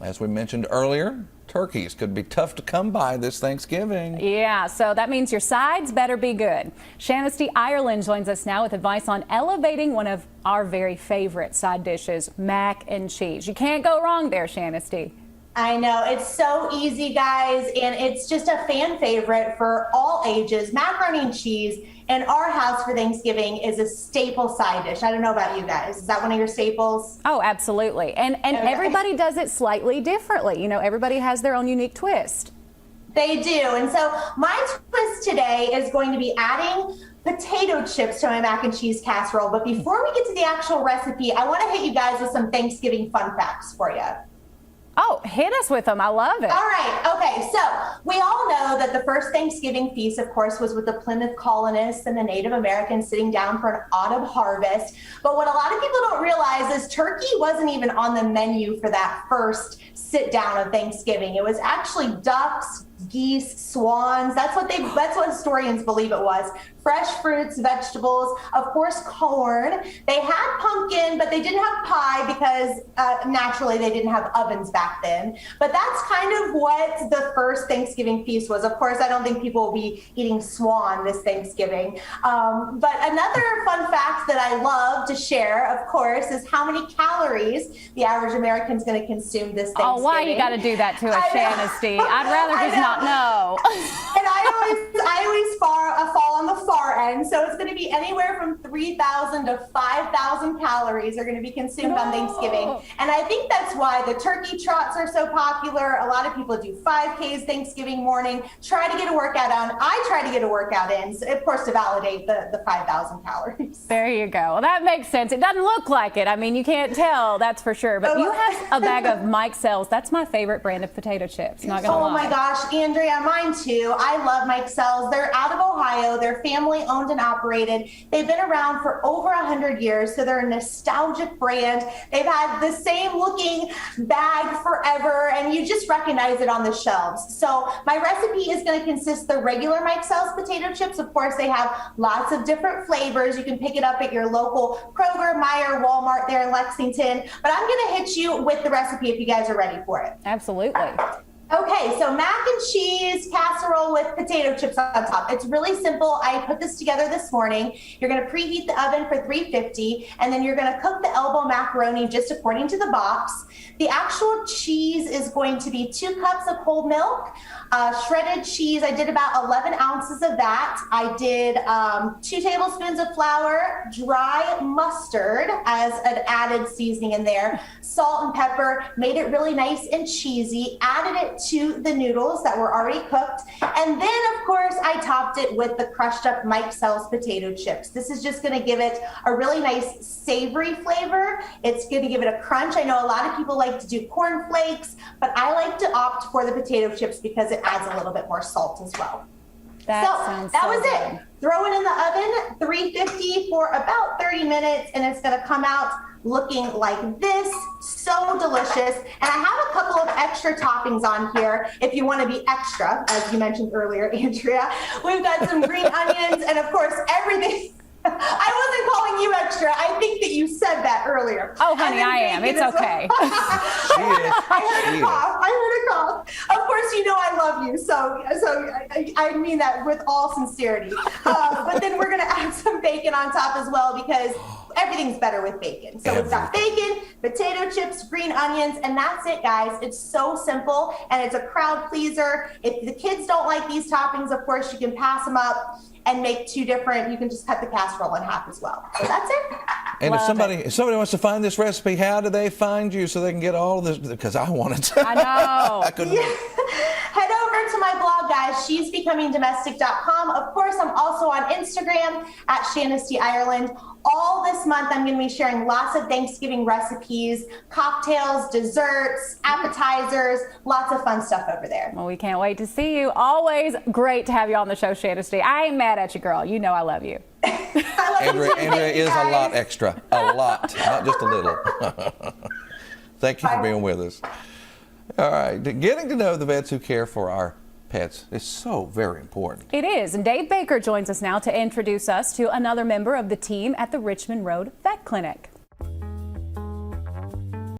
As we mentioned earlier, turkeys could be tough to come by this Thanksgiving. Yeah, so that means your sides better be good. Shanisty Ireland joins us now with advice on elevating one of our very favorite side dishes, mac and cheese. You can't go wrong there, Shanisty. I know, it's so easy, guys, and it's just a fan favorite for all ages. Macaroni and cheese in our house for Thanksgiving is a staple side dish. I don't know about you guys. Is that one of your staples? Oh, absolutely. And Okay. Everybody does it slightly differently. You know, everybody has their own unique twist. They do. And so my twist today is going to be adding potato chips to my mac and cheese casserole. But before we get to the actual recipe, I want to hit you guys with some Thanksgiving fun facts for you. Oh, hit us with them. I love it. All right. Okay. So we all know that the first Thanksgiving feast, of course, was with the Plymouth colonists and the Native Americans sitting down for an autumn harvest. But what a lot of people don't realize is turkey wasn't even on the menu for that first sit down of Thanksgiving. It was actually ducks, geese, swans. That's what historians believe it was. Fresh fruits, vegetables, of course, corn. They had pumpkin, but they didn't have pie because naturally they didn't have ovens back then. But that's kind of what the first Thanksgiving feast was. Of course, I don't think people will be eating swan this Thanksgiving. But another fun fact that I love to share, of course, is how many calories the average American is going to consume this Thanksgiving. Oh, why you got to do that to us, Shanisty? I'd rather just not know. And I always fall on the far end, so it's going to be anywhere from 3,000 to 5,000 calories are going to be consumed on Thanksgiving. And I think that's why the turkey trots are so popular. A lot of people do 5Ks Thanksgiving morning, try to get a workout on. I try to get a workout in, of course, to validate the 5,000 calories. There you go. Well, that makes sense. It doesn't look like it. I mean, you can't tell, that's for sure. But you have a bag of Mike Sells. That's my favorite brand of potato chips. Not gonna lie. Oh my gosh, Andrea, mine too. I love Mike Sells. They're out of Ohio. They're family owned and operated. They've been around for over 100 years, so they're a nostalgic brand. They've had the same looking bag forever, and you just recognize it on the shelves. So my recipe is going to consist of the regular Mike Sells potato chips. Of course, they have lots of different flavors. You can pick it up at your local Kroger, Meijer, Walmart there in Lexington. But I'm going to hit you with the recipe if you guys are ready for it. Absolutely. Okay, so mac and cheese casserole with potato chips on top. It's really simple. I put this together this morning. You're going to preheat the oven for 350, and then you're going to cook the elbow macaroni just according to the box. The actual cheese is going to be 2 cups of whole milk. Shredded cheese, I did about 11 ounces of that. I did 2 tablespoons of flour, dry mustard as an added seasoning in there, salt and pepper, made it really nice and cheesy, added it to the noodles that were already cooked. And then, of course, I topped it with the crushed up Mike Sells potato chips. This is just going to give it a really nice savory flavor. It's going to give it a crunch. I know a lot of people like to do corn flakes, but I like to opt for the potato chips because it adds a little bit more salt as well. That was it. Throw it in the oven, 350 for about 30 minutes, and it's going to come out looking like this. So delicious. And I have a couple of extra toppings on here if you want to be extra, as you mentioned earlier, Andrea. We've got some green onions and, of course, everything. I wasn't calling you extra. I think that you said that earlier. Oh, honey, I am. It's okay. I heard a cough. Of course, you know I love you, so I mean that with all sincerity. But then we're going to add some bacon on top as well because everything's better with bacon. So we've got bacon, potato chips, green onions, and that's it, guys. It's so simple, and it's a crowd pleaser. If the kids don't like these toppings, of course, you can pass them up and make 2 different. You can just cut the casserole in half as well. So that's it. And if somebody wants to find this recipe, how do they find you so they can get all of this? Because I want it. I know. I couldn't. Head over to my blog, guys, shesbecomingdomestic.com. Of course, I'm also on Instagram at Shanisty Ireland. All this month, I'm going to be sharing lots of Thanksgiving recipes, cocktails, desserts, appetizers, lots of fun stuff over there. Well, we can't wait to see you. Always great to have you on the show, Shanisty. I ain't mad at you, girl. You know I love you. Andrea is a lot extra. A lot, not just a little. Thank you for being with us. All right, getting to know the vets who care for our pets is so very important. It is, and Dave Baker joins us now to introduce us to another member of the team at the Richmond Road Vet Clinic.